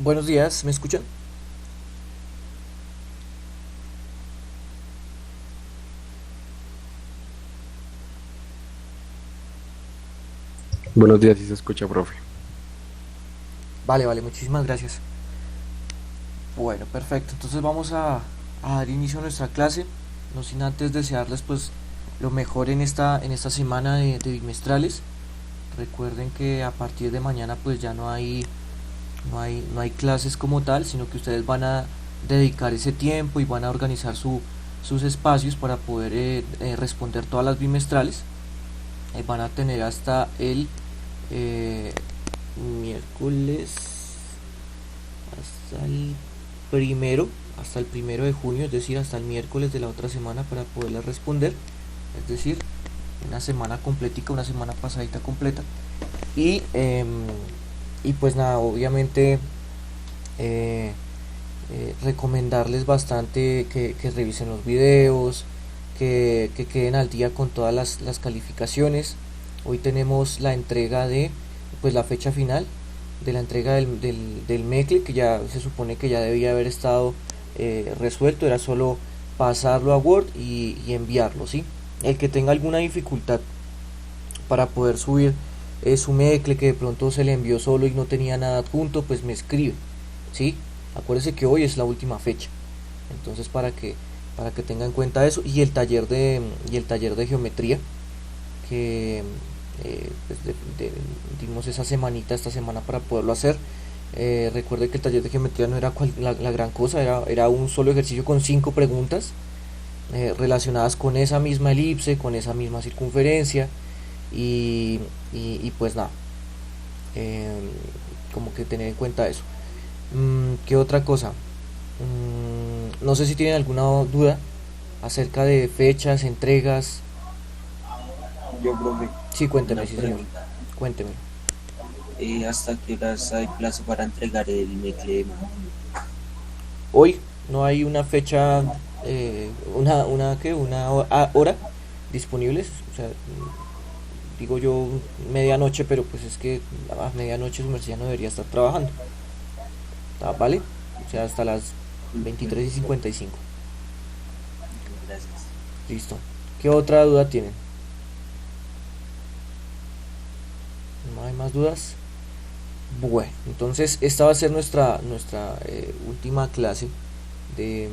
Buenos días, ¿me escuchan? Buenos días, si se escucha, profe. Vale, vale, muchísimas gracias. Bueno, perfecto. Entonces vamos a dar inicio a nuestra clase. No sin antes desearles pues lo mejor en esta semana de bimestrales. Recuerden que a partir de mañana pues ya no hay clases como tal, sino que ustedes van a dedicar ese tiempo y van a organizar sus espacios para poder responder todas las bimestrales. Van a tener hasta el eh, miércoles, hasta el primero, hasta el 1 de junio, es decir, hasta el miércoles de la otra semana para poderles responder. Es decir, una semana completica, una semana pasadita completa. Y, eh, y pues nada, obviamente eh, recomendarles bastante que revisen los videos, que queden al día con todas las calificaciones. Hoy tenemos la entrega de, pues la fecha final de la entrega del MECLE, que ya se supone que ya debía haber estado resuelto, era solo pasarlo a Word y enviarlo, ¿sí? El que tenga alguna dificultad para poder subir su MECLE, que de pronto se le envió solo y no tenía nada adjunto, pues me escribe, ¿sí? Acuérdese que hoy es la última fecha, entonces para que tenga en cuenta eso. Y el taller de geometría que pues dimos esa semanita, esta semana para poderlo hacer. Recuerde que el taller de geometría no era la gran cosa, era un solo ejercicio con 5 preguntas relacionadas con esa misma elipse, con esa misma circunferencia y pues nada, eh, como que tener en cuenta eso. ¿Qué otra cosa? No sé si tienen alguna duda acerca de fechas, entregas. Yo, profe, Sí, cuénteme, una sí señor, pregunta. cuénteme. ¿Hasta qué horas hay plazo para entregar el MECLEMA? Hoy no hay una fecha, una hora disponibles, o sea, digo yo medianoche, pero pues es que a medianoche su merced ya no debería estar trabajando, ¿vale? O sea, hasta las veintitrés y Bueno, cincuenta y cinco gracias. Listo. ¿Qué otra duda tienen? ¿No hay más dudas? Bueno, entonces esta va a ser nuestra última clase de,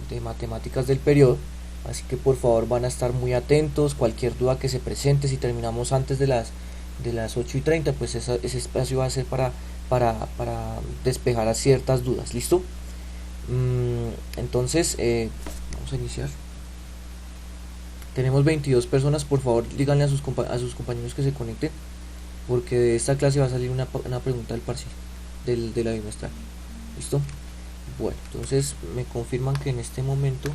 de matemáticas del periodo. Así que por favor van a estar muy atentos. Cualquier duda que se presente, si terminamos antes de las 8:30, pues ese espacio va a ser para despejar a ciertas dudas. ¿Listo? Entonces, vamos a iniciar. Tenemos 22 personas. Por favor, díganle a sus compañeros que se conecten, porque de esta clase va a salir una pregunta del parcial, de la bimestral. ¿Listo? Bueno, entonces me confirman que en este momento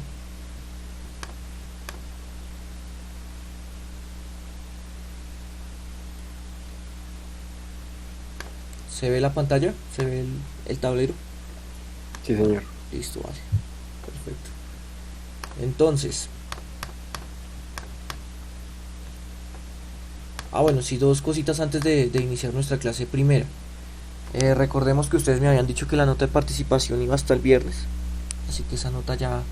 se ve la pantalla, se ve el tablero. Sí, señor. Listo, vale. Perfecto. Entonces, bueno, sí, dos cositas antes de iniciar nuestra clase primera. Recordemos que ustedes me habían dicho que la nota de participación iba hasta el viernes, así que esa nota ya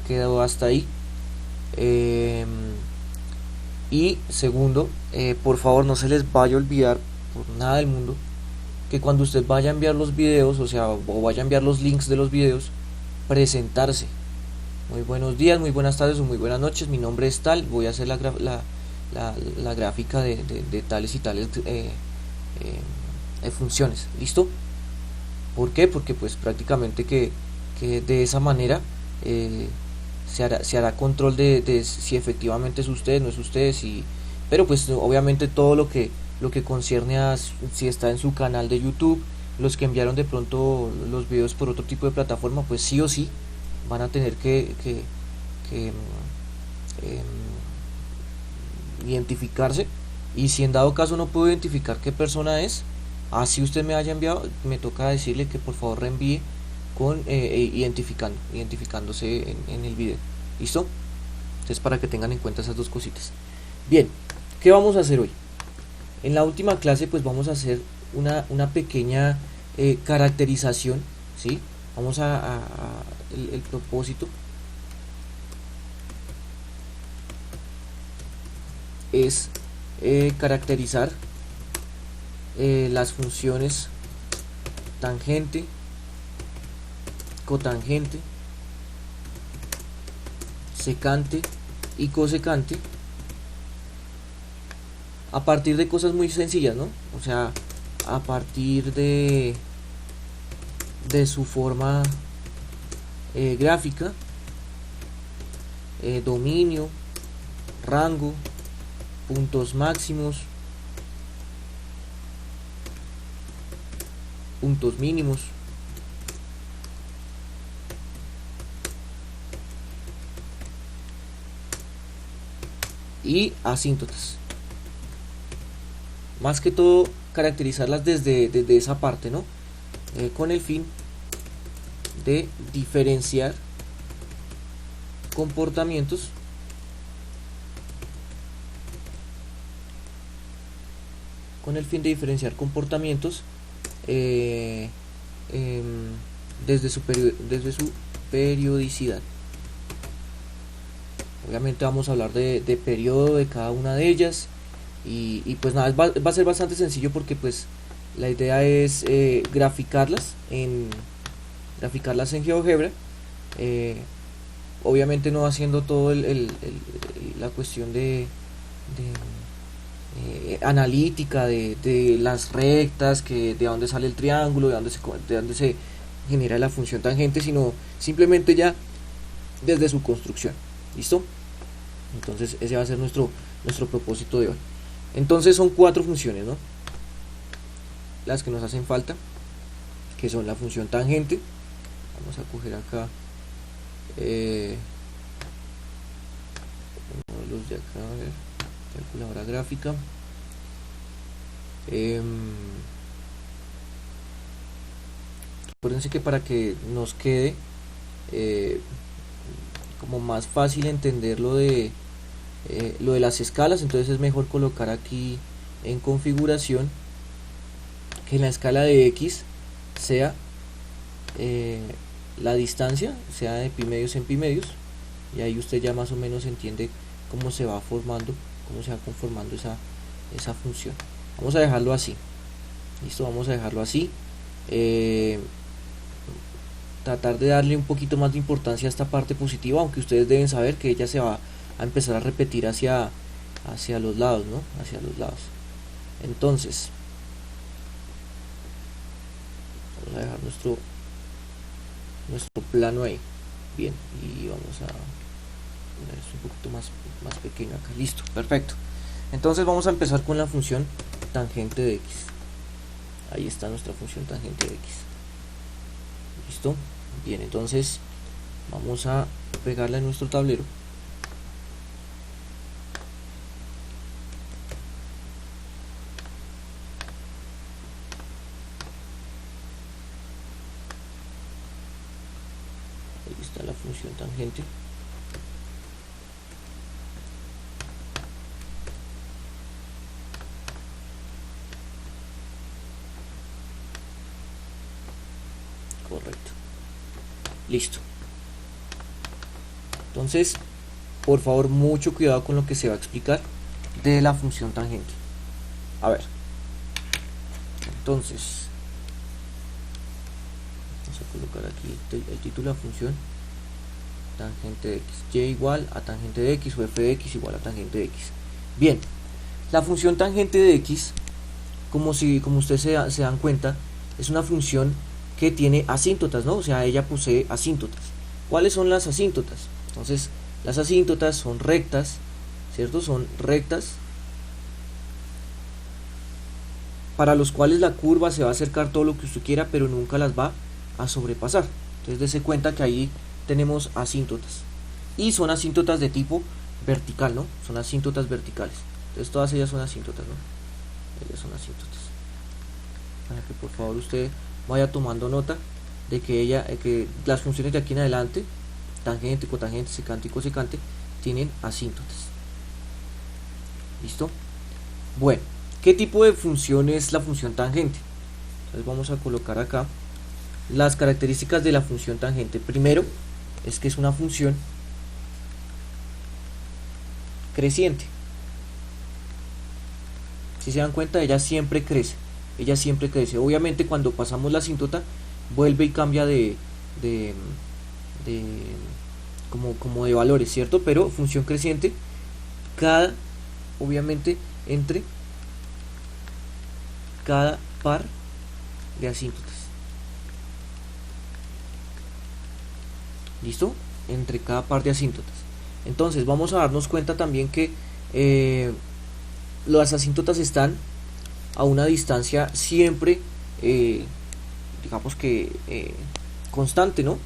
quedó hasta ahí. Eh, y segundo, por favor no se les vaya a olvidar por nada del mundo que cuando usted vaya a enviar los videos, o sea, o vaya a enviar los links de los videos, presentarse. Muy buenos días, muy buenas tardes o muy buenas noches. Mi nombre es tal. Voy a hacer la gráfica de tales y tales funciones. ¿Listo? ¿Por qué? Porque pues prácticamente que de esa manera eh, se hará control de si efectivamente es usted, no es usted, pero pues obviamente todo lo que concierne a si está en su canal de YouTube, los que enviaron de pronto los videos por otro tipo de plataforma, pues sí o sí van a tener que identificarse. Y si en dado caso no puedo identificar qué persona es, así usted me haya enviado, me toca decirle que por favor reenvíe con identificándose en el video. ¿Listo? Entonces para que tengan en cuenta esas dos cositas. Bien, ¿qué vamos a hacer hoy? En la última clase pues vamos a hacer una pequeña caracterización, ¿sí? Vamos el propósito es caracterizar las funciones tangente, cotangente, secante y cosecante a partir de cosas muy sencillas, ¿no? O sea, a partir de su forma gráfica, dominio, rango, puntos máximos, puntos mínimos, y asíntotas. Más que todo caracterizarlas desde esa parte, ¿no? Con el fin de diferenciar comportamientos desde su periodicidad. Obviamente vamos a hablar de periodo de cada una de ellas y pues nada, va a ser bastante sencillo porque pues la idea es graficarlas en GeoGebra, obviamente no haciendo todo la cuestión de analítica de las rectas, que de dónde sale el triángulo, de dónde se genera la función tangente, sino simplemente ya desde su construcción. ¿Listo? Entonces ese va a ser nuestro propósito de hoy. Entonces son 4 funciones, ¿no? Las que nos hacen falta, que son la función tangente. Vamos a coger acá los de acá, a ver, calculadora gráfica. Acuérdense que para que nos quede como más fácil entender lo de las escalas, entonces es mejor colocar aquí en configuración que la escala de X sea la distancia, sea de pi medios en pi medios, y ahí usted ya más o menos entiende cómo se va conformando esa función. Vamos a dejarlo así. Listo, vamos a dejarlo así. Tratar de darle un poquito más de importancia a esta parte positiva, aunque ustedes deben saber que ella se va a empezar a repetir hacia los lados, ¿no? Hacia los lados. Entonces, vamos a dejar nuestro plano ahí. Bien, y vamos a poner esto un poquito más pequeño acá. Listo, perfecto. Entonces vamos a empezar con la función tangente de X. Ahí está nuestra función tangente de X. Listo. Bien, entonces vamos a pegarla en nuestro tablero. Ahí está la función tangente. Correcto. Listo. Entonces, por favor, mucho cuidado con lo que se va a explicar de la función tangente. A ver. Entonces, vamos a colocar aquí el título de la función tangente de X. Y igual a tangente de X o f de X igual a tangente de X. Bien. La función tangente de X, como ustedes se dan cuenta, es una función que tiene asíntotas, ¿no? O sea, ella posee asíntotas. ¿Cuáles son las asíntotas? Entonces, las asíntotas son rectas, ¿cierto? Son rectas para los cuales la curva se va a acercar todo lo que usted quiera, pero nunca las va a sobrepasar. Entonces, dése cuenta que ahí tenemos asíntotas. Y son asíntotas de tipo vertical, ¿no? Son asíntotas verticales. Entonces, todas ellas son asíntotas, ¿no? Ellas son asíntotas. Para que por favor usted vaya tomando nota de que las funciones de aquí en adelante, tangente, cotangente, secante y cosecante, tienen asíntotas. ¿Listo? Bueno, ¿Qué tipo de función es la función tangente? Entonces vamos a colocar acá las características de la función tangente. Primero es que es una función creciente. Si se dan cuenta, ella siempre crece. Ella siempre crece. Obviamente cuando pasamos la asíntota vuelve y cambia de como de valores, ¿cierto? Pero función creciente cada, obviamente, entre cada par de asíntotas. ¿Listo? Entre cada par de asíntotas. Entonces vamos a darnos cuenta también que las asíntotas están a una distancia siempre, digamos que constante, ¿no?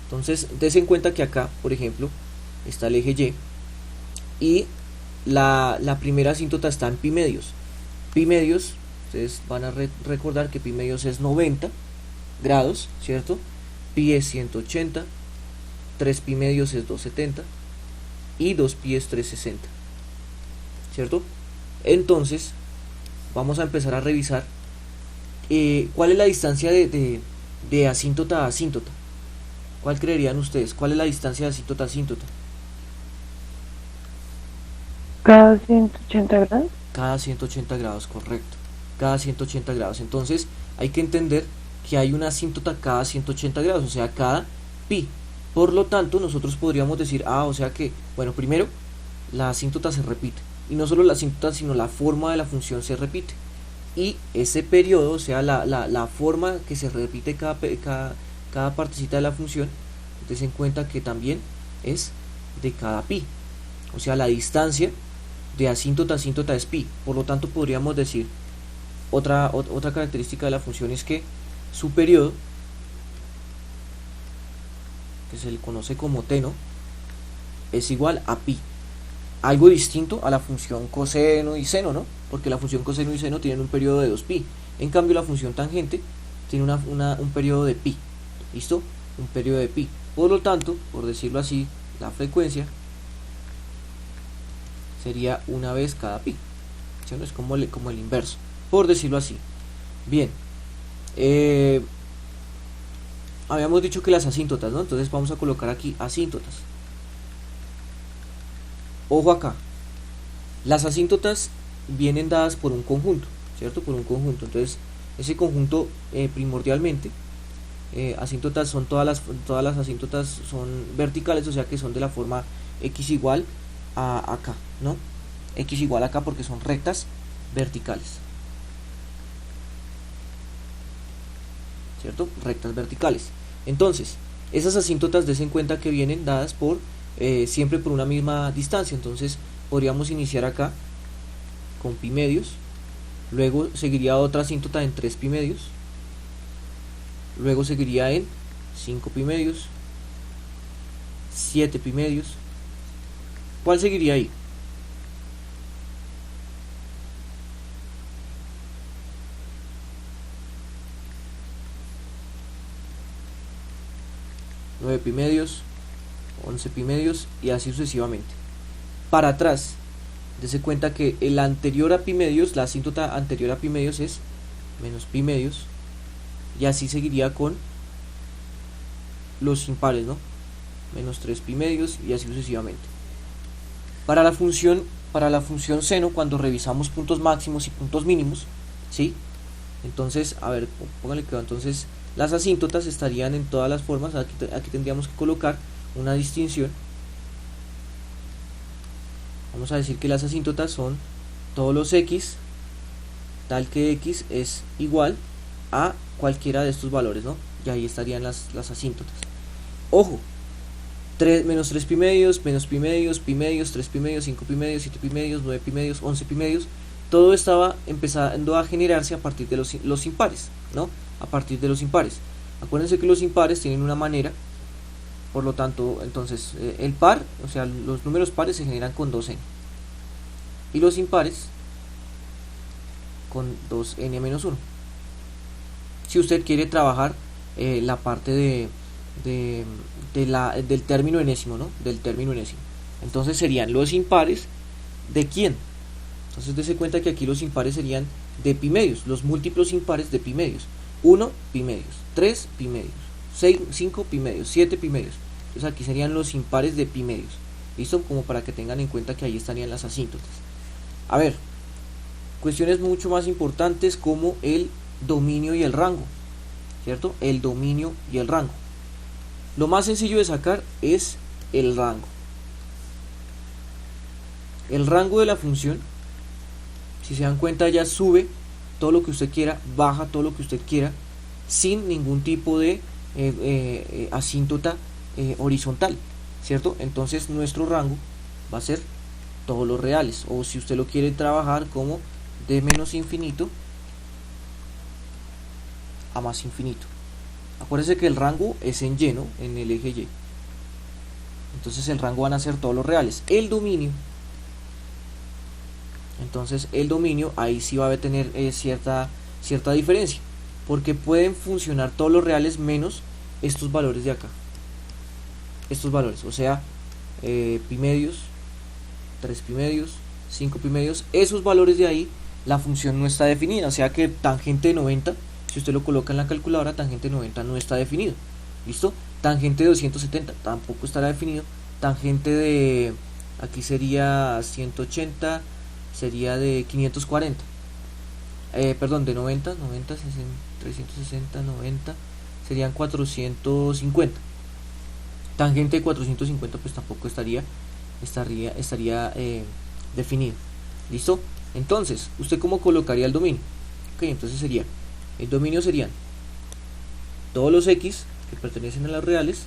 Entonces des en cuenta que acá, por ejemplo, está el eje Y la primera asíntota está en pi medios. Pi medios, ustedes van a recordar que pi medios es 90 grados, ¿cierto? Pi es 180, 3 pi medios es 270 y 2 pi es 360, ¿cierto? Entonces vamos a empezar a revisar cuál es la distancia de asíntota a asíntota. ¿Cuál creerían ustedes? ¿Cuál es la distancia de asíntota a asíntota? Cada 180 grados. Cada 180 grados, correcto. Cada 180 grados. Entonces hay que entender que hay una asíntota cada 180 grados, o sea, cada pi. Por lo tanto, nosotros podríamos decir, o sea que, bueno, primero, la asíntota se repite. Y no solo la asíntota, sino la forma de la función se repite. Y ese periodo, o sea, la forma que se repite cada partecita de la función, ten en cuenta que también es de cada pi. O sea, la distancia de asíntota a asíntota es pi. Por lo tanto, podríamos decir, otra característica de la función es que su periodo, que se le conoce como t, ¿no?, es igual a pi. Algo distinto a la función coseno y seno, ¿no? Porque la función coseno y seno tienen un periodo de 2pi. En cambio, la función tangente tiene un periodo de pi. ¿Listo? Un periodo de pi. Por lo tanto, por decirlo así, la frecuencia sería una vez cada pi. ¿Sí? Es como el inverso, por decirlo así. Bien. Habíamos dicho que las asíntotas, ¿no? Entonces vamos a colocar aquí asíntotas. Ojo acá, las asíntotas vienen dadas por un conjunto, ¿cierto? Por un conjunto. Entonces, ese conjunto primordialmente, asíntotas son todas las asíntotas son verticales, o sea que son de la forma x igual a acá, ¿no? X igual a acá porque son rectas verticales, ¿cierto? Rectas verticales. Entonces, esas asíntotas des en cuenta que vienen dadas por siempre por una misma distancia. Entonces podríamos iniciar acá con pi medios, luego seguiría otra asíntota en 3 pi medios, luego seguiría en 5 pi medios, 7 pi medios. ¿Cuál seguiría ahí? Nueve pi medios, 11 pi medios y así sucesivamente. Para atrás, dése cuenta que el anterior a pi medios, la asíntota anterior a pi medios es menos pi medios, y así seguiría con los impares, ¿no? Menos 3 pi medios y así sucesivamente. Para la función seno, cuando revisamos puntos máximos y puntos mínimos, ¿sí? Entonces, a ver, póngale que entonces las asíntotas estarían en todas las formas. Aquí tendríamos que colocar una distinción. Vamos a decir que las asíntotas son todos los x, tal que x es igual a cualquiera de estos valores, ¿no? Y ahí estarían las asíntotas. Ojo, menos 3 pi medios, menos pi medios, 3 pi medios, 5 pi medios, 7 pi medios, 9 pi medios, 11 pi medios. Todo estaba empezando a generarse a partir de los impares, ¿no? A partir de los impares. Acuérdense que los impares tienen una manera. Por lo tanto, entonces el par, o sea, los números pares se generan con 2n y los impares con 2n menos 1. Si usted quiere trabajar la parte del término enésimo, ¿no? Del término enésimo. Entonces serían los impares de quién. Entonces dése cuenta que aquí los impares serían de pi medios, los múltiplos impares de pi medios. 1 pi medios, 3 pi medios, 5 pi medios, 7 pi medios. Entonces aquí serían los impares de pi medios. ¿Listo? Como para que tengan en cuenta que ahí estarían las asíntotas. A ver, cuestiones mucho más importantes como el dominio y el rango, ¿cierto? El dominio y el rango. Lo más sencillo de sacar es el rango. El rango de la función, si se dan cuenta, ya sube todo lo que usted quiera, baja todo lo que usted quiera, sin ningún tipo de asíntota horizontal, ¿cierto? Entonces nuestro rango va a ser todos los reales, o si usted lo quiere trabajar como de menos infinito a más infinito. Acuérdense que el rango es en Y, ¿no? En el eje Y. Entonces el rango van a ser todos los reales. El dominio, entonces el dominio ahí sí va a tener cierta diferencia, porque pueden funcionar todos los reales menos estos valores de acá. Estos valores, o sea, pi medios, 3 pi medios, 5 pi medios, esos valores de ahí, la función no está definida, o sea que tangente de 90, si usted lo coloca en la calculadora, tangente de 90 no está definido, ¿listo? Tangente de 270 tampoco estará definido, tangente de, aquí sería 180, sería de 540, perdón, de 90, 360, 90, serían 450, tangente de 450 pues tampoco estaría definido. ¿Listo? Entonces, ¿usted cómo colocaría el dominio? Ok, entonces sería, el dominio serían todos los x que pertenecen a las reales,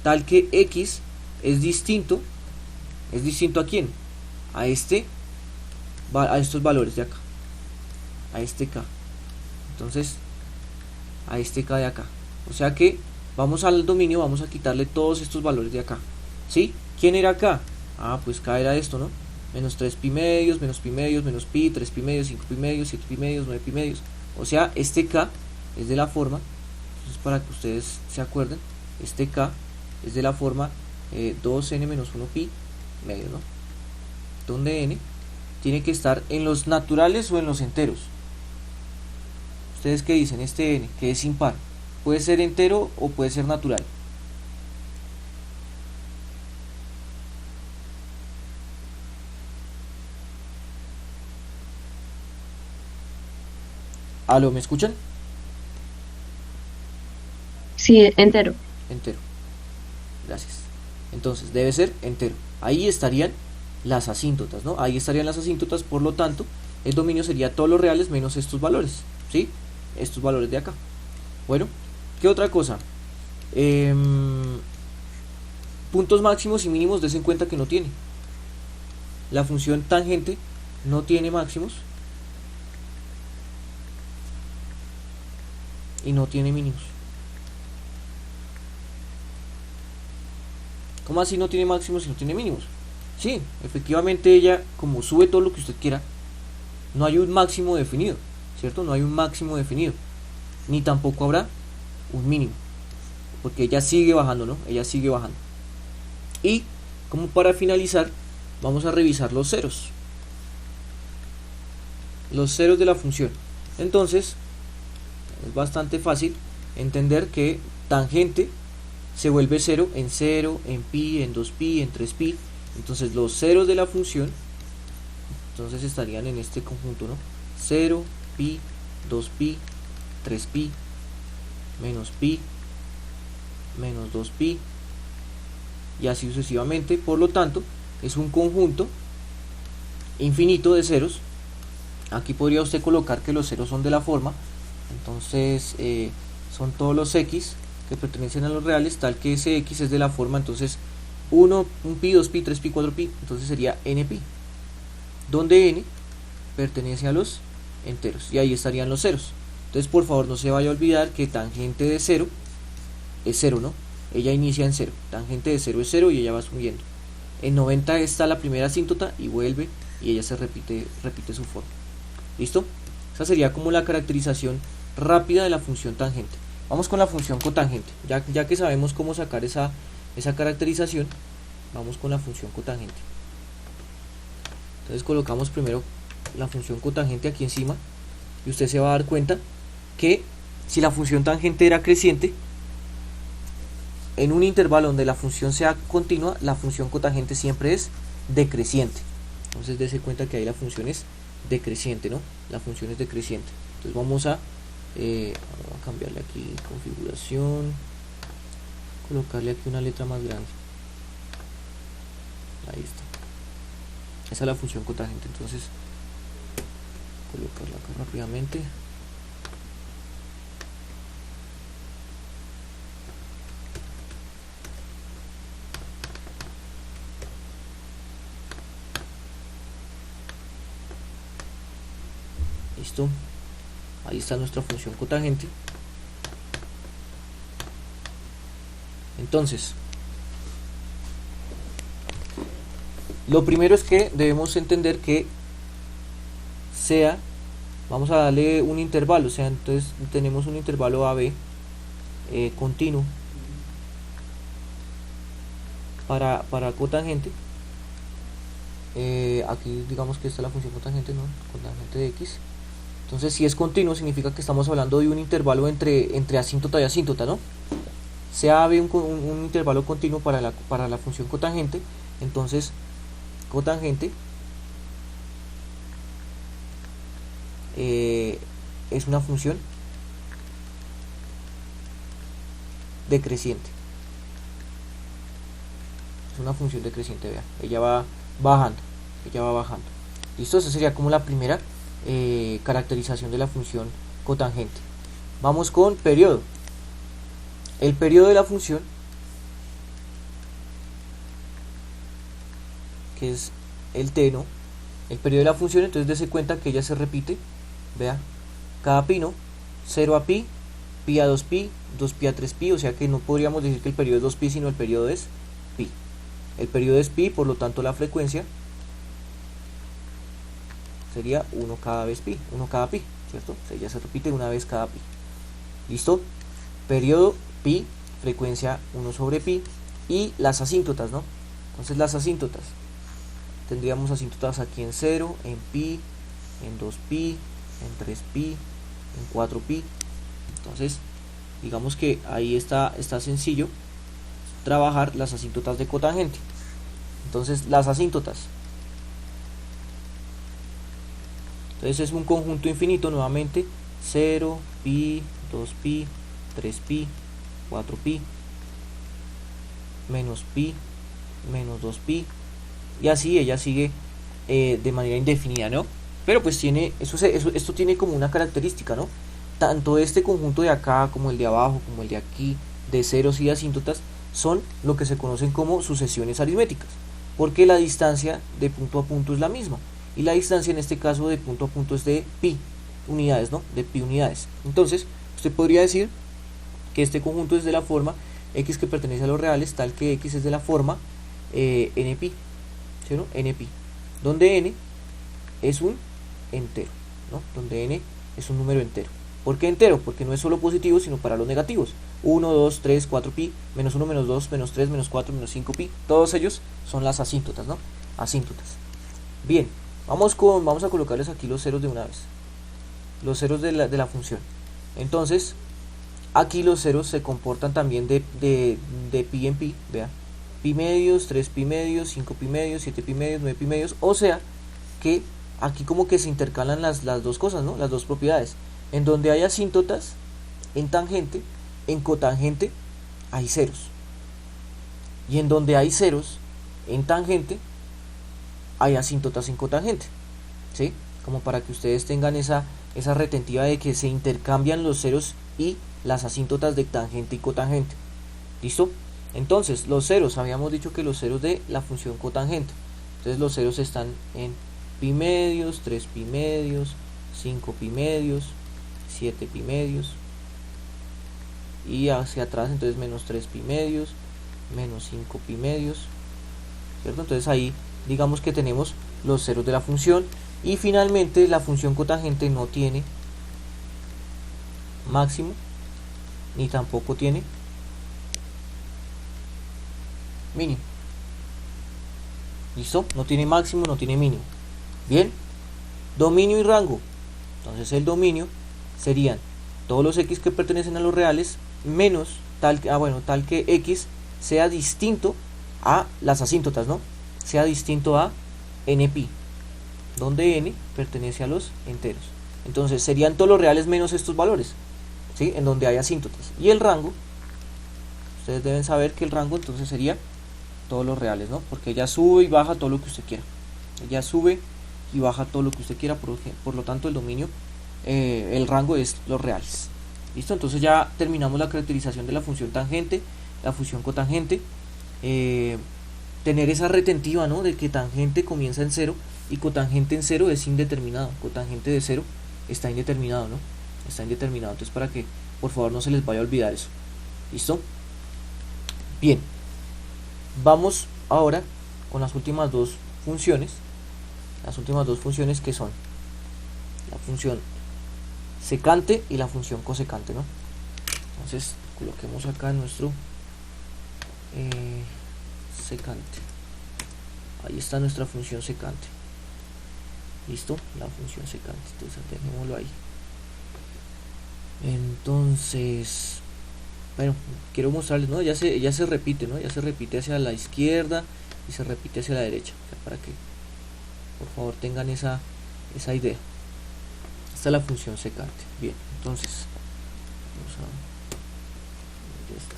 tal que x es distinto ¿a quién? A estos valores de acá, a este k. Entonces, a este k de acá. O sea que vamos al dominio, vamos a quitarle todos estos valores de acá. ¿Sí? ¿Quién era acá? Ah, pues k era esto, ¿no? Menos 3 pi medios, menos pi medios, menos pi, 3 pi medios, 5 pi medios, 7 pi medios, 9 pi medios. O sea, este k es de la forma, entonces para que ustedes se acuerden, este k es de la forma 2n menos 1 pi medio, ¿no? Donde n tiene que estar en los naturales o en los enteros. ¿Ustedes qué dicen? Este n, que es impar, puede ser entero o puede ser natural. ¿Aló? ¿Me escuchan? Sí, entero. Entero. Gracias. Entonces debe ser entero. Ahí estarían las asíntotas, ¿no? Ahí estarían las asíntotas, por lo tanto, el dominio sería todos los reales menos estos valores, ¿sí? Estos valores de acá. Bueno, ¿qué otra cosa? Puntos máximos y mínimos, des en cuenta que no tiene. La función tangente no tiene máximos y no tiene mínimos. ¿Cómo así no tiene máximos y no tiene mínimos? Sí, efectivamente ella, como sube todo lo que usted quiera, no hay un máximo definido, ¿cierto? No hay un máximo definido, ni tampoco habrá un mínimo, porque ella sigue bajando, ¿no? Ella sigue bajando. Y como para finalizar, vamos a revisar los ceros. Los ceros de la función. Entonces, es bastante fácil entender que tangente se vuelve 0, en pi, en 2pi, en 3pi. Entonces los ceros de la función, entonces estarían en este conjunto, ¿no? 0, pi, 2pi, 3pi, menos pi, menos 2pi, y así sucesivamente. Por lo tanto, es un conjunto infinito de ceros. Aquí podría usted colocar que los ceros son de la forma, entonces son todos los x que pertenecen a los reales, tal que ese x es de la forma, entonces 1 pi, 2 pi, 3 pi, 4 pi, entonces sería n pi, donde n pertenece a los enteros, y ahí estarían los ceros. Entonces por favor no se vaya a olvidar que tangente de 0 es 0, ¿no? Ella inicia en 0, tangente de 0 es 0 y ella va subiendo. En 90 está la primera asíntota y vuelve, y ella se repite su forma. ¿Listo? Esa sería como la caracterización rápida de la función tangente. Vamos con la función cotangente. Ya que sabemos cómo sacar esa caracterización, vamos con la función cotangente. Entonces colocamos primero la función cotangente aquí encima y usted se va a dar cuenta que si la función tangente era creciente, en un intervalo donde la función sea continua, la función cotangente siempre es decreciente. Entonces dése cuenta que ahí la función es decreciente, ¿no? La función es decreciente. Entonces vamos a cambiarle aquí configuración, colocarle aquí una letra más grande. Ahí está. Esa es la función cotangente. Entonces colocarla acá rápidamente. Listo, ahí está nuestra función cotangente. Entonces, lo primero es que debemos entender que sea, vamos a darle un intervalo, o sea, entonces tenemos un intervalo AB continuo para cotangente. Aquí digamos que esta es la función cotangente, ¿no? Cotangente de X. Entonces, si es continuo, significa que estamos hablando de un intervalo entre asíntota y asíntota, ¿no? Sea AB un intervalo continuo para la función cotangente. Entonces, cotangente es una función decreciente. Es una función decreciente, vea. Ella va bajando. Listo, esa sería como la primera caracterización de la función cotangente. Vamos con periodo. El periodo de la función, que es el t, ¿no? El periodo de la función, entonces dése cuenta que ella se repite, vea, cada pi, ¿no? 0 a pi, pi a 2pi, 2pi a 3pi, o sea que no podríamos decir que el periodo es 2pi, sino el periodo es pi. El periodo es pi, por lo tanto la frecuencia sería 1 cada vez pi, 1 cada pi, ¿cierto? O sea, ya se repite una vez cada pi. ¿Listo? Periodo pi, frecuencia 1 sobre pi, y las asíntotas, ¿no? Entonces las asíntotas, tendríamos asíntotas aquí en 0, en pi, en 2pi, en 3pi, en 4pi. Entonces, digamos que ahí está sencillo trabajar las asíntotas de cotangente. Entonces, las asíntotas, entonces es un conjunto infinito nuevamente, 0, pi, 2pi, 3pi, 4pi, menos pi, menos 2pi, y así ella sigue de manera indefinida, ¿no? Pero pues tiene, esto tiene como una característica, ¿no? Tanto este conjunto de acá, como el de abajo, como el de aquí, de ceros y de asíntotas, son lo que se conocen como sucesiones aritméticas, porque la distancia de punto a punto es la misma, y la distancia en este caso de punto a punto es de pi unidades, ¿no? De pi unidades. Entonces, usted podría decir que este conjunto es de la forma x que pertenece a los reales, tal que x es de la forma npi, ¿sí, no? Npi, donde n es un entero, ¿no? Donde n es un número entero. ¿Por qué entero? Porque no es solo positivo, sino para los negativos. 1, 2, 3, 4 pi, menos 1, menos 2, menos 3, menos 4, menos 5 pi. Todos ellos son las asíntotas, ¿no? Asíntotas. Bien, vamos a colocarles aquí los ceros de una vez. Los ceros de la función. Entonces, aquí los ceros se comportan también de pi en pi, vea. Pi medios, 3 pi medios, 5 pi medios, 7 pi medios, 9 pi medios. O sea, que aquí como que se intercalan las dos cosas, ¿no? Las dos propiedades. En donde hay asíntotas, en tangente, en cotangente, hay ceros. Y en donde hay ceros, en tangente, hay asíntotas en cotangente. ¿Sí? Como para que ustedes tengan esa retentiva de que se intercambian los ceros y las asíntotas de tangente y cotangente. ¿Listo? Entonces, los ceros, habíamos dicho que los ceros de la función cotangente. Entonces los ceros están en pi medios, 3 pi medios, 5 pi medios, 7 pi medios, y hacia atrás entonces menos 3 pi medios, menos 5 pi medios, ¿cierto? Entonces ahí digamos que tenemos los ceros de la función. Y finalmente la función cotangente no tiene máximo ni tampoco tiene mínimo. ¿Listo? No tiene máximo, no tiene mínimo. Bien. Dominio y rango. Entonces el dominio serían todos los x que pertenecen a los reales menos tal que x sea distinto a las asíntotas, ¿no? Sea distinto a npi, donde n pertenece a los enteros. Entonces serían todos los reales menos estos valores, ¿sí? En donde hay asíntotas. Y el rango, ustedes deben saber que el rango entonces sería todos los reales, ¿no? Porque ella sube y baja todo lo que usted quiera. Ella sube y baja todo lo que usted quiera, por lo tanto el dominio, el rango es los reales. ¿Listo? Entonces ya terminamos la caracterización de la función tangente, la función cotangente. Tener esa retentiva, ¿no? De que tangente comienza en 0 y cotangente en 0 es indeterminado. Cotangente de 0 está indeterminado, ¿no? Está indeterminado. Entonces para que por favor no se les vaya a olvidar eso. ¿Listo? Bien. Vamos ahora con las últimas dos funciones. Las últimas dos funciones que son la función secante y la función cosecante, ¿no? Entonces coloquemos acá nuestro secante. Ahí está nuestra función secante. Listo, la función secante. Entonces dejémoslo ahí. Entonces, bueno, quiero mostrarles, ¿no? Ya se repite, ¿no? Ya se repite hacia la izquierda y se repite hacia la derecha. O sea, para que por favor tengan esa idea. Esta es la función secante. Bien, entonces vamos a ver esto.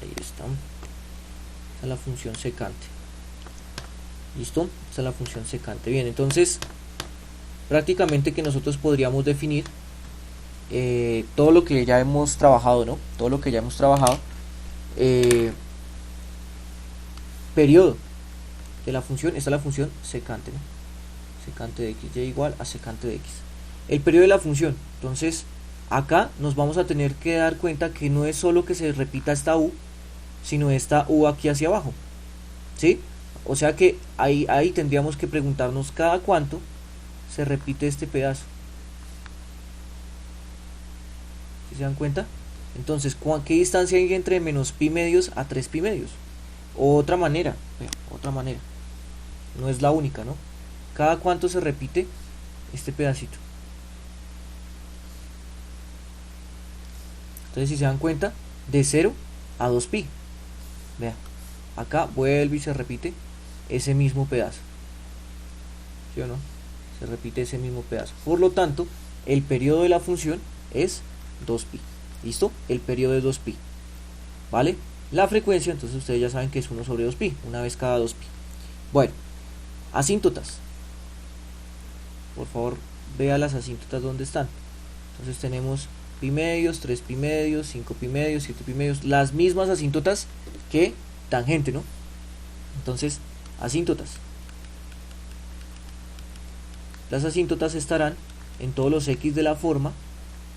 Ahí está. Esta es la función secante. ¿Listo? Esta es la función secante. Bien, entonces prácticamente que nosotros podríamos definir todo lo que ya hemos trabajado, ¿no? Todo lo que ya hemos trabajado. Periodo de la función, esta es la función secante, ¿no? Secante de x, y igual a secante de x. El periodo de la función, entonces acá nos vamos a tener que dar cuenta que no es solo que se repita esta u, sino esta u aquí hacia abajo, ¿sí? O sea que ahí tendríamos que preguntarnos cada cuánto se repite este pedazo. ¿Sí se dan cuenta? Entonces, ¿qué distancia hay entre menos pi medios a 3 pi medios? Otra manera, no es la única, ¿no? Cada cuánto se repite este pedacito. Entonces, si se dan cuenta, de 0 a 2 pi. Vea, acá vuelve y se repite ese mismo pedazo, ¿sí o no? Se repite ese mismo pedazo. Por lo tanto, el periodo de la función es 2pi. ¿Listo? El periodo es 2pi. ¿Vale? La frecuencia, entonces ustedes ya saben que es 1 sobre 2pi, una vez cada 2pi. Bueno, asíntotas. Por favor, vea las asíntotas donde están. Entonces tenemos pi medios, 3 pi medios, 5 pi medios, 7 pi medios, las mismas asíntotas que tangente, ¿no? Entonces, asíntotas. Las asíntotas estarán en todos los x de la forma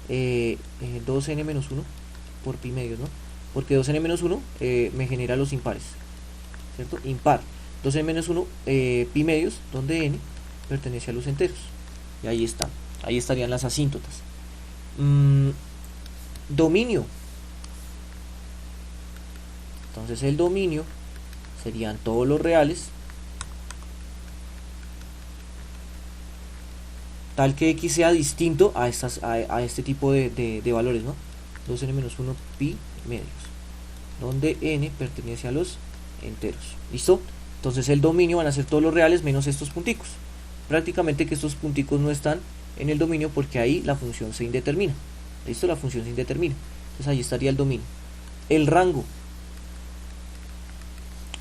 2n-1 por pi medios, ¿no? Porque 2n-1 me genera los impares, ¿cierto? Impar. 2n-1 pi medios, donde n pertenece a los enteros. Y ahí están. Ahí estarían las asíntotas. Dominio. Entonces el dominio serían todos los reales tal que x sea distinto a este tipo de valores, ¿no? 2n-1 pi medios, donde n pertenece a los enteros. ¿Listo? Entonces el dominio van a ser todos los reales menos estos punticos. Prácticamente que estos punticos no están en el dominio porque ahí la función se indetermina. ¿Listo? La función se indetermina. Entonces ahí estaría el dominio. El rango.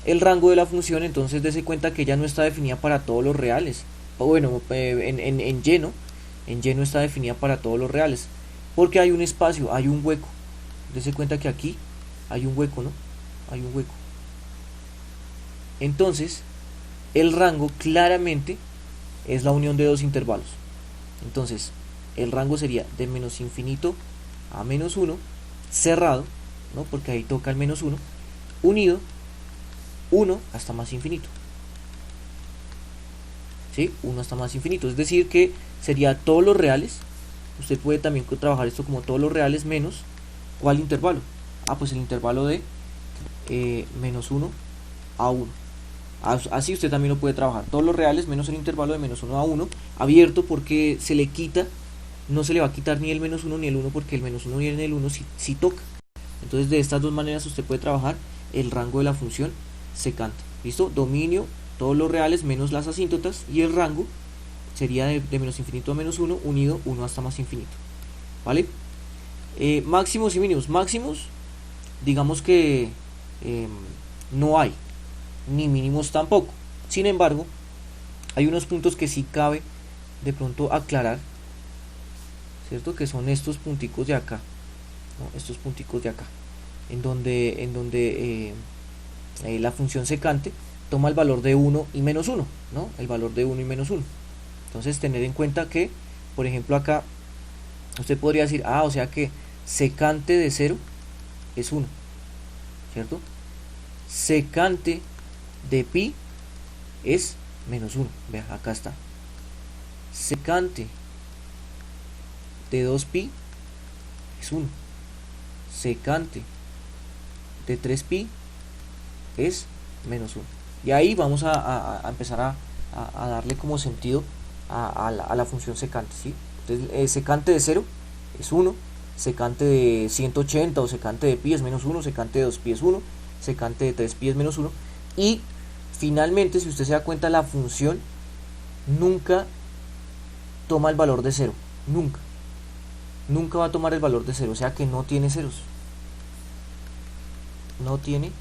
El rango de la función, entonces dése cuenta que ya no está definida para todos los reales. O bueno, en lleno está definida para todos los reales. Porque hay un espacio, hay un hueco. Dése cuenta que aquí hay un hueco, ¿no? Hay un hueco. Entonces, el rango claramente es la unión de dos intervalos. Entonces, el rango sería de menos infinito a menos 1, cerrado, ¿no? Porque ahí toca el menos 1, unido 1 hasta más infinito. ¿Sí? 1 hasta más infinito. Es decir que sería todos los reales. Usted puede también trabajar esto como todos los reales menos, ¿cuál intervalo? Pues el intervalo de menos 1 a 1. Así usted también lo puede trabajar. Todos los reales menos el intervalo de menos 1 a 1, abierto, porque se le quita, no se le va a quitar ni el menos 1 ni el 1, porque el menos 1 y el 1 si toca. Entonces de estas dos maneras usted puede trabajar el rango de la función secante. ¿Listo? Dominio, todos los reales menos las asíntotas, y el rango sería de menos infinito a menos 1 unido 1 hasta más infinito. ¿Vale? Máximos y mínimos. Máximos, digamos que no hay, ni mínimos tampoco. Sin embargo, hay unos puntos que sí cabe de pronto aclarar, ¿cierto? Que son estos punticos de acá, ¿no? Estos punticos de acá, en donde la función secante toma el valor de 1 y menos 1, ¿no? El valor de 1 y menos 1. Entonces tener en cuenta que, por ejemplo, acá usted podría decir, o sea que secante de 0 es 1, ¿cierto? Secante de pi es menos 1. Vea, acá está. Secante de 2pi es 1. Secante de 3pi es menos 1. Y ahí vamos a empezar a darle como sentido a la función secante, ¿sí? Entonces, secante de 0 es 1, secante de 180 o secante de pi es menos 1, secante de 2pi es 1, secante de 3pi es menos 1. Y finalmente, si usted se da cuenta, la función nunca toma el valor de 0. Nunca va a tomar el valor de 0. O sea que no tiene ceros. No tiene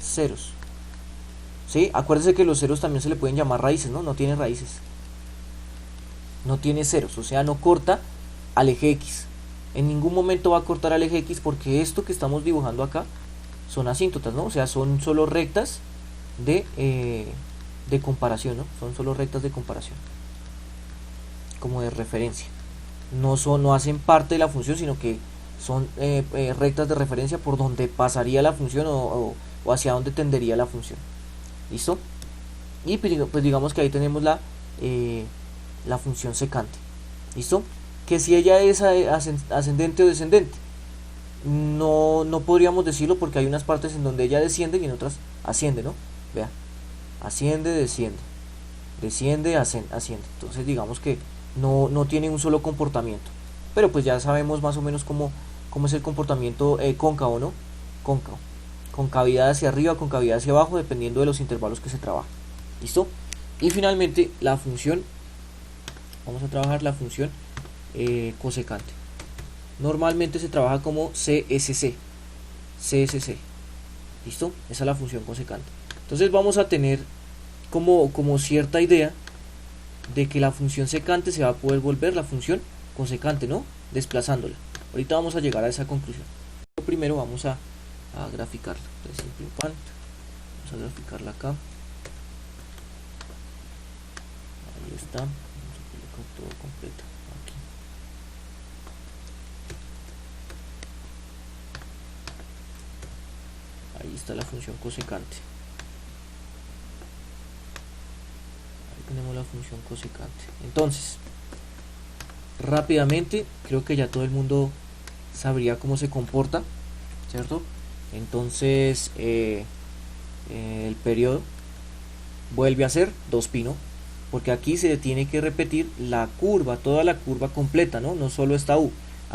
ceros. ¿Sí? Acuérdese que los ceros también se le pueden llamar raíces, ¿no? No tiene raíces. No tiene ceros. O sea, no corta al eje X. En ningún momento va a cortar al eje X, porque esto que estamos dibujando acá son asíntotas, ¿no? O sea, son solo rectas de comparación, ¿no? Son solo rectas de comparación, como de referencia. No hacen parte de la función, sino que son rectas de referencia por donde pasaría la función o hacia donde tendería la función. ¿Listo? Y pues digamos que ahí tenemos la función secante. ¿Listo? Que si ella es ascendente o descendente, no podríamos decirlo, porque hay unas partes en donde ella desciende y en otras asciende, ¿no? Vea, asciende, desciende, asciende. Entonces digamos que no tiene un solo comportamiento, pero pues ya sabemos más o menos cómo es el comportamiento cóncavo, ¿no? Cóncavo, concavidad hacia arriba, concavidad hacia abajo, dependiendo de los intervalos que se trabajan. ¿Listo? Y finalmente la función, vamos a trabajar la función cosecante. Normalmente se trabaja como CSC. ¿Listo? Esa es la función cosecante. Entonces vamos a tener como cierta idea de que la función secante se va a poder volver la función cosecante, ¿no? Desplazándola. Ahorita vamos a llegar a esa conclusión. Primero vamos a graficarla. Entonces, vamos a graficarla acá. Ahí está. Vamos a colocar todo completo aquí. Ahí está la función cosecante. Ahí tenemos la función cosecante. Entonces, rápidamente, creo que ya todo el mundo sabría cómo se comporta, ¿cierto? Entonces, el periodo vuelve a ser 2pi, ¿no? Porque aquí se tiene que repetir la curva, toda la curva completa, ¿no? No solo esta U.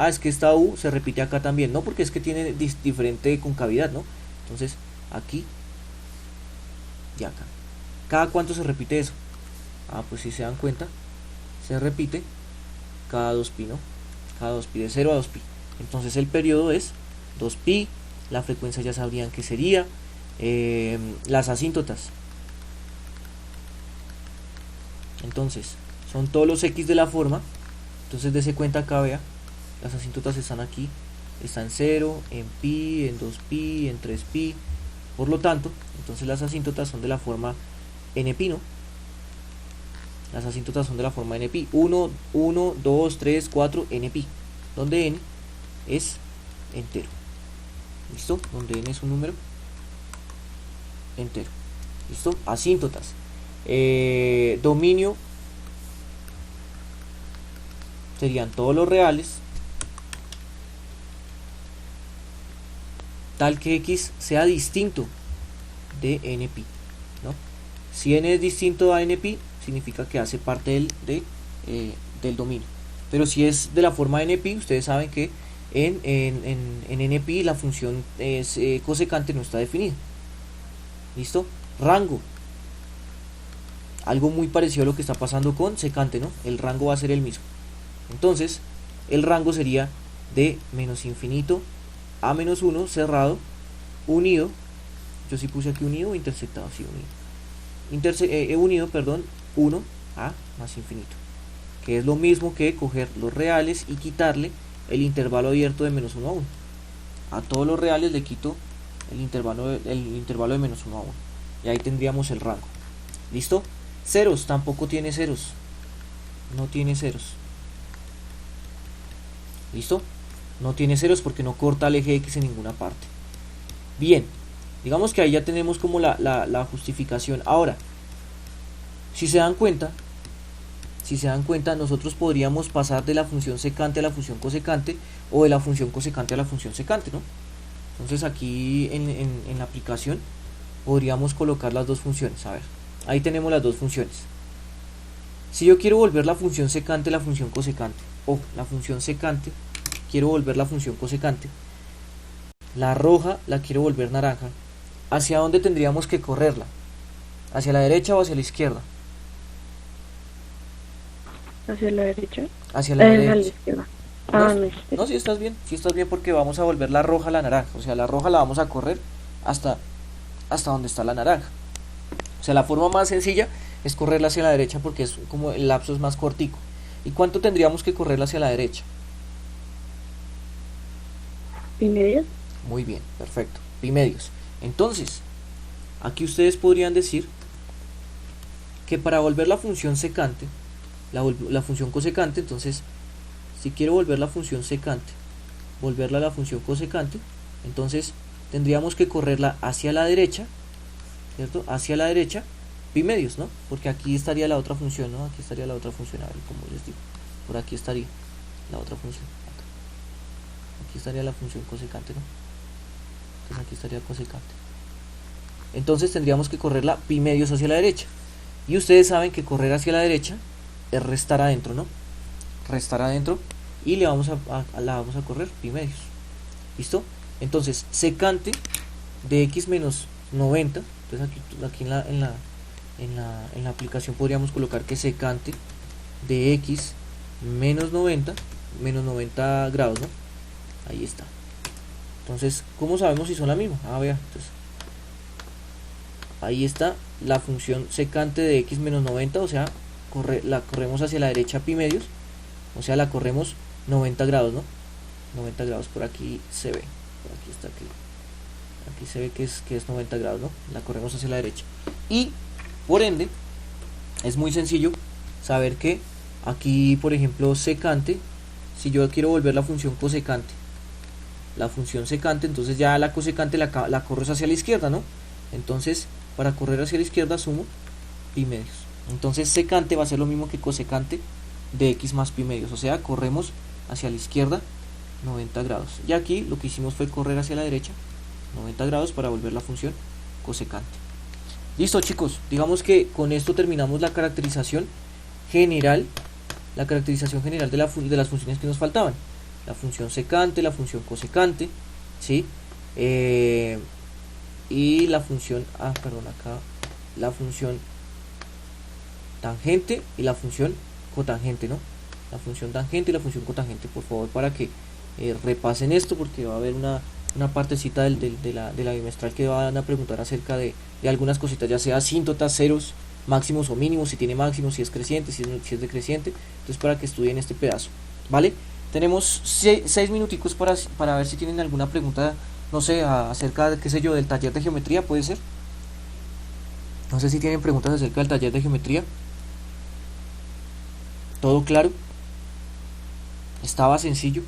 Es que esta U se repite acá también, ¿no? Porque es que tiene diferente concavidad, ¿no? Entonces, aquí y acá. ¿Cada cuánto se repite eso? Pues si se dan cuenta, se repite cada 2pi, ¿no? Cada 2pi, de 0 a 2pi. Entonces el periodo es 2pi, la frecuencia ya sabrían que sería, las asíntotas. Entonces, son todos los x de la forma. Entonces dese cuenta acá, vea, las asíntotas están aquí, están en 0, en pi, en 2pi, en 3pi. Por lo tanto, entonces las asíntotas son de la forma npi, ¿no? Las asíntotas son de la forma npi. 1, 2, 3, 4, npi. Donde n es entero. ¿Listo? Donde n es un número entero. ¿Listo? Asíntotas. Dominio serían todos los reales tal que X sea distinto de NP, ¿no? Si N es distinto a NP, significa que hace parte del dominio. Pero si es de la forma NP, ustedes saben que en NP la función cosecante no está definida. ¿Listo? Rango. Algo muy parecido a lo que está pasando con secante, ¿no? El rango va a ser el mismo. Entonces, el rango sería de menos infinito a menos 1 cerrado, unido, yo sí puse aquí unido o intersectado, sí, unido. Unido, perdón, 1 a más infinito, que es lo mismo que coger los reales y quitarle el intervalo abierto de menos 1 a 1. A todos los reales le quito el intervalo de menos 1 a 1. Y ahí tendríamos el rango. ¿Listo? Ceros, tampoco tiene ceros. No tiene ceros. ¿Listo? No tiene ceros porque no corta el eje X en ninguna parte. Bien, digamos que ahí ya tenemos como la justificación. Ahora, si se dan cuenta, nosotros podríamos pasar de la función secante a la función cosecante, o de la función cosecante a la función secante, ¿no? Entonces aquí en la aplicación podríamos colocar las dos funciones. A ver, ahí tenemos las dos funciones. Si yo quiero volver la función secante la función cosecante, o la función secante quiero volver la función cosecante, la roja la quiero volver naranja, ¿hacia dónde tendríamos que correrla? ¿Hacia la derecha o hacia la izquierda? ¿Hacia la derecha? Hacia la A derecha. la izquierda. Ah, no, No, sí estás bien porque vamos a volver la roja a la naranja. O sea, la roja la vamos a correr hasta donde está la naranja. O sea, la forma más sencilla es correrla hacia la derecha porque es como el lapso es más cortico. ¿Y cuánto tendríamos que correrla hacia la derecha? ¿Y medios? Muy bien, perfecto. Pi medios. Entonces, aquí ustedes podrían decir que para volver la función secante, la función cosecante, entonces, si quiero volver la función secante, volverla a la función cosecante, entonces tendríamos que correrla hacia la derecha, ¿cierto? Hacia la derecha, pi medios, ¿no? Porque aquí estaría la otra función, ¿no? Aquí estaría la otra función, a ver, como les digo, por aquí estaría la otra función. Aquí estaría la función cosecante, ¿no? Entonces aquí estaría cosecante. Entonces tendríamos que correrla pi medios hacia la derecha. Y ustedes saben que correr hacia la derecha es restar adentro, ¿no? Restar adentro y la vamos a correr pi medios. ¿Listo? Entonces, secante de x menos 90. Entonces aquí en la aplicación podríamos colocar que secante de x menos 90 grados, ¿no? Ahí está. Entonces, ¿cómo sabemos si son la misma? Ah, vea, entonces ahí está la función secante de x menos 90, o sea, la corremos hacia la derecha pi medios, o sea, la corremos 90 grados, ¿no? 90 grados, por aquí se ve, por aquí está, aquí se ve que es 90 grados, ¿no? La corremos hacia la derecha. Y, por ende, es muy sencillo saber que aquí, por ejemplo, secante, si yo quiero volver la función cosecante, la función secante, entonces ya la cosecante la corres hacia la izquierda, ¿no? Entonces, para correr hacia la izquierda sumo pi medios. Entonces secante va a ser lo mismo que cosecante de x más pi medios, o sea, corremos hacia la izquierda 90 grados. Y aquí lo que hicimos fue correr hacia la derecha 90 grados para volver la función cosecante. Listo, chicos, digamos que con esto terminamos la caracterización general de las funciones que nos faltaban. La función secante, la función cosecante, ¿sí? Y la función, la función tangente y la función cotangente, ¿no? La función tangente y la función cotangente, por favor, para que repasen esto, porque va a haber una partecita de la bimestral que van a preguntar acerca de algunas cositas, ya sea asíntotas, ceros, máximos o mínimos, si tiene máximos, si es creciente, si es decreciente. Entonces, para que estudien este pedazo, ¿vale? Tenemos 6 minuticos para ver si tienen alguna pregunta, no sé, acerca, qué sé yo, del taller de geometría, puede ser. No sé si tienen preguntas acerca del taller de geometría. ¿Todo claro? ¿Estaba sencillo?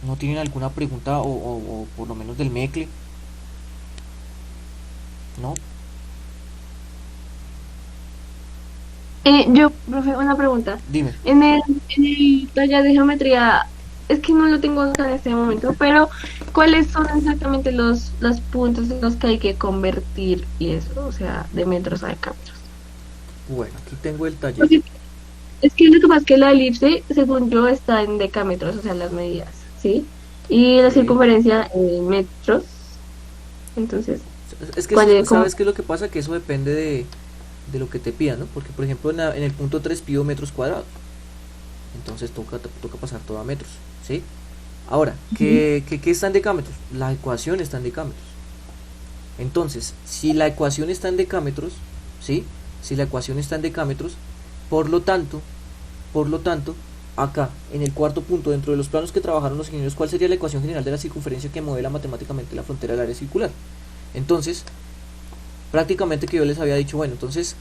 ¿No tienen alguna pregunta o por lo menos del MECLE? ¿no? Yo, profe, una pregunta. Dime. En el taller de geometría, es que no lo tengo acá en este momento, pero ¿cuáles son exactamente los puntos en los que hay que convertir y eso? O sea, de metros a decámetros. Bueno, aquí tengo el taller. Porque es que lo que pasa es que la elipse, según yo, está en decámetros, o sea, las medidas, ¿sí? Y la Sí. circunferencia en metros. Entonces, Es que ¿cuál es? ¿sabes qué es lo que pasa? Que eso depende de lo que te pidan, ¿no? Porque, por ejemplo, en el punto 3 pido metros cuadrados. Entonces toca pasar todo a metros, ¿sí? Ahora, ¿qué está en decámetros? La ecuación está en decámetros. Entonces, si la ecuación está en decámetros, ¿sí? Si la ecuación está en decámetros, por lo tanto, acá, en el cuarto punto, dentro de los planos que trabajaron los ingenieros, ¿cuál sería la ecuación general de la circunferencia que modela matemáticamente la frontera del área circular? Entonces, prácticamente que yo les había dicho, bueno, entonces,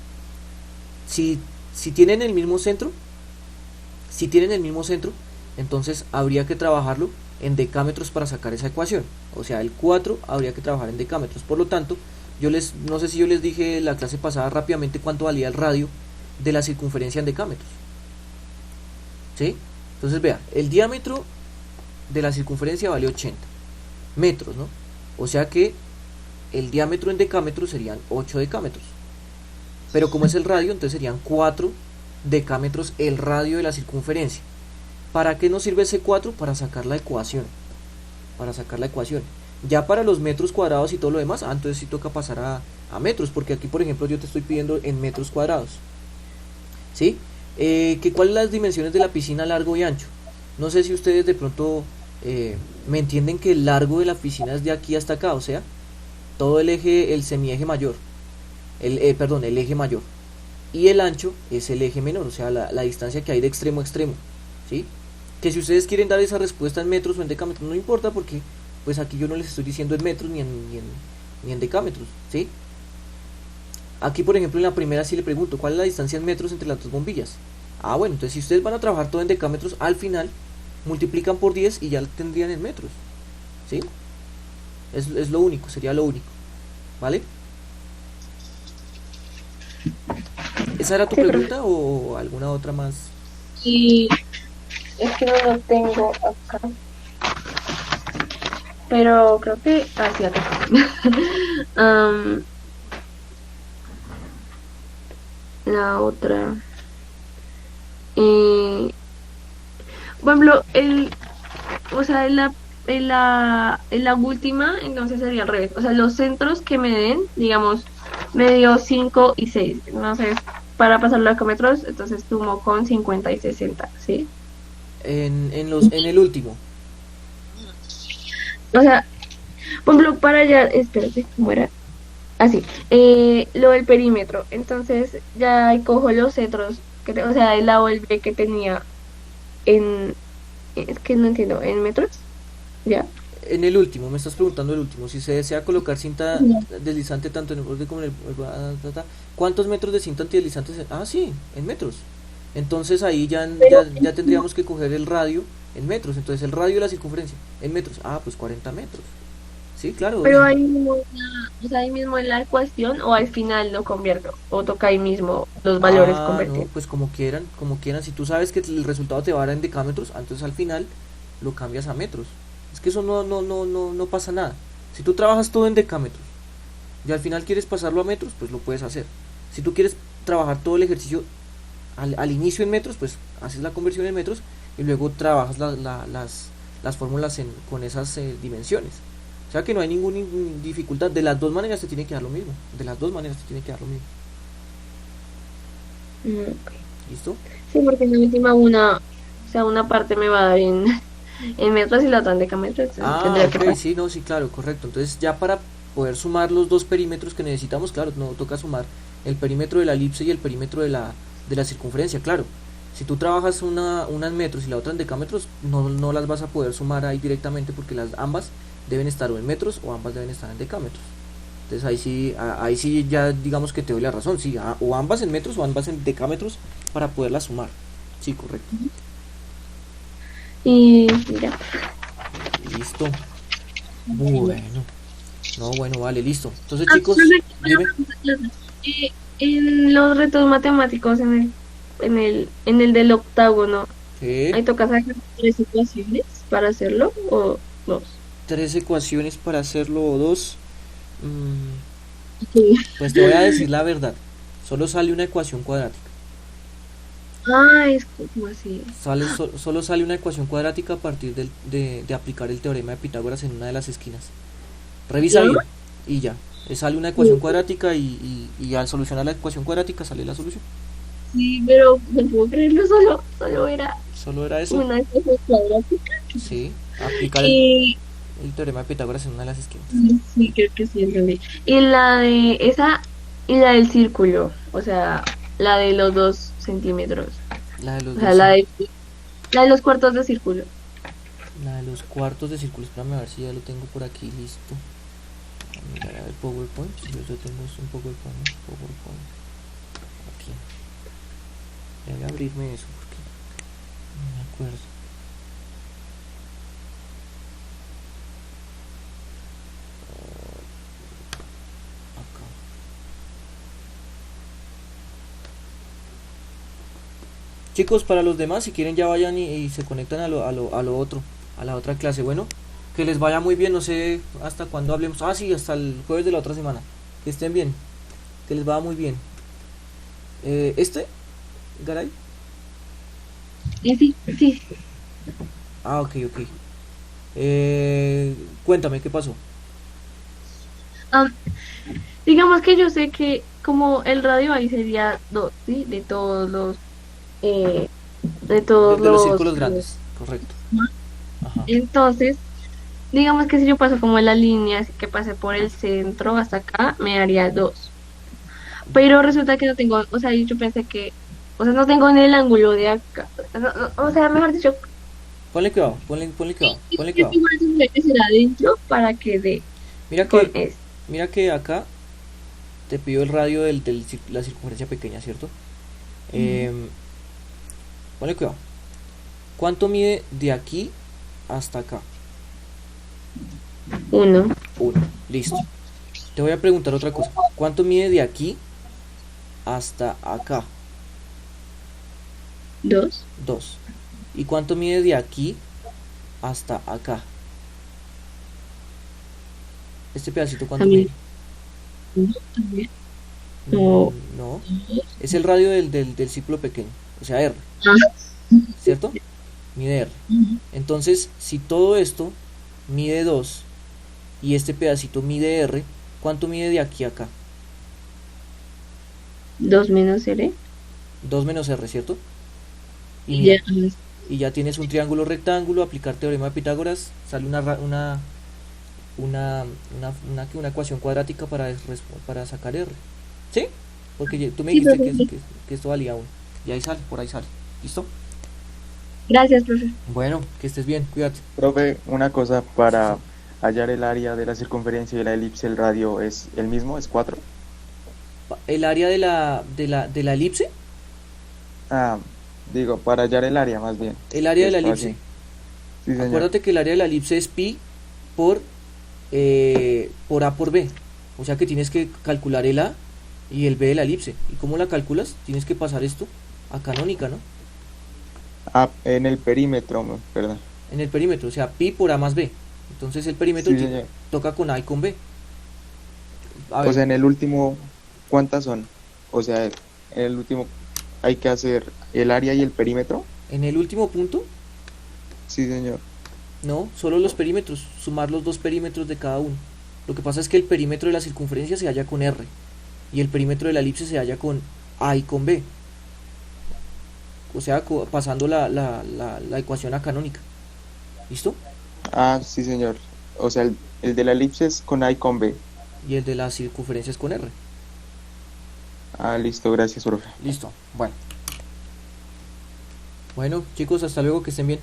si tienen el mismo centro, entonces habría que trabajarlo en decámetros para sacar esa ecuación. O sea, el 4 habría que trabajar en decámetros. Por lo tanto, no sé si yo les dije la clase pasada rápidamente cuánto valía el radio de la circunferencia en decámetros. ¿Sí? Entonces vea, el diámetro de la circunferencia vale 80 metros, ¿no? O sea que el diámetro en decámetros serían 8 decámetros. Pero como es el radio, entonces serían 4 decámetros el radio de la circunferencia. ¿Para qué nos sirve ese 4? Para sacar la ecuación. Ya para los metros cuadrados y todo lo demás, entonces sí toca pasar a metros, porque aquí por ejemplo yo te estoy pidiendo en metros cuadrados. ¿Sí? ¿Cuáles son las dimensiones de la piscina largo y ancho? No sé si ustedes de pronto me entienden que el largo de la piscina es de aquí hasta acá, o sea, todo el eje, el semieje mayor, el eje mayor, y el ancho es el eje menor, o sea, la distancia que hay de extremo a extremo, ¿sí? Que si ustedes quieren dar esa respuesta en metros o en decámetros, no importa, porque pues aquí yo no les estoy diciendo en metros ni en decámetros, ¿sí? Aquí por ejemplo en la primera sí le pregunto, ¿cuál es la distancia en metros entre las dos bombillas? Bueno, entonces si ustedes van a trabajar todo en decámetros, al final multiplican por 10 y ya lo tendrían en metros, ¿sí? Es lo único, sería lo único, ¿vale? ¿Esa era tu pregunta o alguna otra más? Y es que no lo tengo acá. Pero creo que así acá. La otra. Por ejemplo, o sea, en la última, entonces sería al revés. O sea, los centros que me den, digamos, me dio 5 y 6. Entonces, para pasarlo a metros, entonces sumo con 50 y 60, ¿sí? En el último. O sea, por ejemplo, para allá, espérate, ¿cómo era? Así, lo del perímetro. Entonces, ya ahí cojo los centros, o sea, el lado del B que tenía es que no entiendo, ¿en metros? ¿Ya? En el último, me estás preguntando el último. Si se desea colocar cinta Ya. deslizante tanto en el borde como en ¿cuántos metros de cinta antideslizante? Sí, en metros. Entonces ahí ya tendríamos que coger el radio en metros. Entonces el radio de la circunferencia en metros. Pues 40 metros. Sí, claro. Pero ahí mismo, o sea, ahí mismo en la ecuación o al final lo convierto, o toca ahí mismo los valores No, convertir. pues como quieran. Si tú sabes que el resultado te va a dar en decámetros, entonces al final lo cambias a metros. Es que eso no pasa nada. Si tú trabajas todo en decámetros y al final quieres pasarlo a metros, pues lo puedes hacer. Si tú quieres trabajar todo el ejercicio al inicio en metros, pues haces la conversión en metros y luego trabajas las fórmulas con esas dimensiones. O sea que no hay ninguna dificultad. De las dos maneras te tiene que dar lo mismo. Ok. ¿Listo? Sí, porque en la última o sea, una parte me va a dar en metros y la otra en decámetros. Entonces tendría que Ok, sí, no, sí, claro, correcto. Entonces ya para poder sumar los dos perímetros que necesitamos, claro, no toca sumar el perímetro de la elipse y el perímetro de la circunferencia, claro. Si tú trabajas una en metros y la otra en decámetros, no las vas a poder sumar ahí directamente porque ambas deben estar o en metros o ambas deben estar en decámetros. Entonces ahí sí ya digamos que te doy la razón, sí, o ambas en metros o ambas en decámetros para poderlas sumar. Sí, correcto. Y ya. Listo. Bueno. No, bueno, vale, listo. Entonces, Ah, chicos, dime. en los retos matemáticos, en el del octágono, ¿Qué? ahí toca sacar 3 ecuaciones para hacerlo o dos. Tres ecuaciones para hacerlo o dos. Mm, Sí. pues te voy a decir la verdad. Solo sale una ecuación cuadrática. Ah, es como así. Solo sale una ecuación cuadrática a partir de aplicar el teorema de Pitágoras en una de las esquinas. Revisa ¿Ya? bien y ya. Sale una ecuación cuadrática y al solucionar la ecuación cuadrática sale la solución. Sí, pero no puedo creerlo, solo era Solo era eso. una ecuación cuadrática. Sí, aplicar Y el teorema de Pitágoras en una de las esquinas. sí, creo que sí entendí. Y la de esa y la del círculo, o sea, la de los 2 centímetros, La de los o sea, dos, la de los cuartos de círculo. la de los cuartos de círculo. Espérame a ver si ya lo tengo por aquí listo. Mirar a ver PowerPoint. Si yo ya tengo esto en PowerPoint, ¿no? PowerPoint. Aquí. Debe abrirme eso porque no me acuerdo. Acá. Chicos, para los demás, si quieren ya vayan y se conectan a lo otro, a la otra clase. Bueno, que les vaya muy bien, no sé hasta cuándo hablemos. Ah, sí, hasta el jueves de la otra semana. Que estén bien, que les vaya muy bien. Garay. Y sí, sí. Ah, ok, ok. Cuéntame, ¿qué pasó? Ah, digamos que yo sé que como el radio ahí sería dos, ¿sí? Eh, de todos De los los, círculos grandes, correcto. Ajá. entonces, digamos que si yo paso como la línea, así que pasé por el centro hasta acá, me daría 2. Pero resulta que no tengo, o sea, yo pensé que, o sea, no tengo en el ángulo de acá. O sea, mejor dicho, Ponle cuidado, ponle cuidado, ponle yo cuidado. igual tendría que ser adentro para que dé Mira con que, eso. mira que acá te pido el radio la circunferencia pequeña, ¿cierto? Em, Ponle cuidado. ¿Cuánto mide de aquí hasta acá? 1, 1. Listo. Te voy a preguntar otra cosa. ¿Cuánto mide de aquí hasta acá? 2, 2. ¿Y cuánto mide de aquí hasta acá? Este pedacito, ¿cuánto también. mide? 1 también. No. No. Es el radio del círculo pequeño. O sea, R. Ah, ¿Cierto? Mide R. Entonces, si todo esto mide 2 y este pedacito mide R, ¿cuánto mide de aquí a acá? 2 menos R. 2 menos R, ¿cierto? Y Y mira, ya, y ya tienes un triángulo rectángulo, aplicar teorema de Pitágoras, sale una ecuación cuadrática para sacar R. ¿Sí? Porque tú me sí, dijiste profe. que esto valía 1. Y ahí sale, por ahí sale. ¿Listo? Gracias, profe. Bueno, que estés bien, cuídate. Profe, una cosa, para hallar el área de la circunferencia y la elipse, el radio es el mismo, es 4. El área de la elipse, Ah, digo, para hallar el área más bien. el área de la Esto elipse. así. Sí, señor. Acuérdate que el área de la elipse es pi por, por A por B. O sea que tienes que calcular el A y el B de la elipse. ¿Y cómo la calculas? Tienes que pasar esto a canónica, ¿no? Ah, en el perímetro, perdón. En el perímetro, o sea, pi por A más B. Entonces el perímetro Sí, señor. toca con A y con B. A O ver, sea, en el último, ¿cuántas son? O sea, en el último hay que hacer el área y el perímetro. en el último punto, Sí, señor. no, solo los perímetros, sumar los dos perímetros de cada uno. Lo que pasa es que el perímetro de la circunferencia se halla con R y el perímetro de la elipse se halla con A y con B. O sea, pasando la ecuación a canónica. ¿Listo? Ah, sí, señor. O sea, el de la elipse es con A y con B. Y el de la circunferencia es con R. Ah, listo, gracias, profe. Listo. Bueno. Bueno, chicos, hasta luego, que estén bien.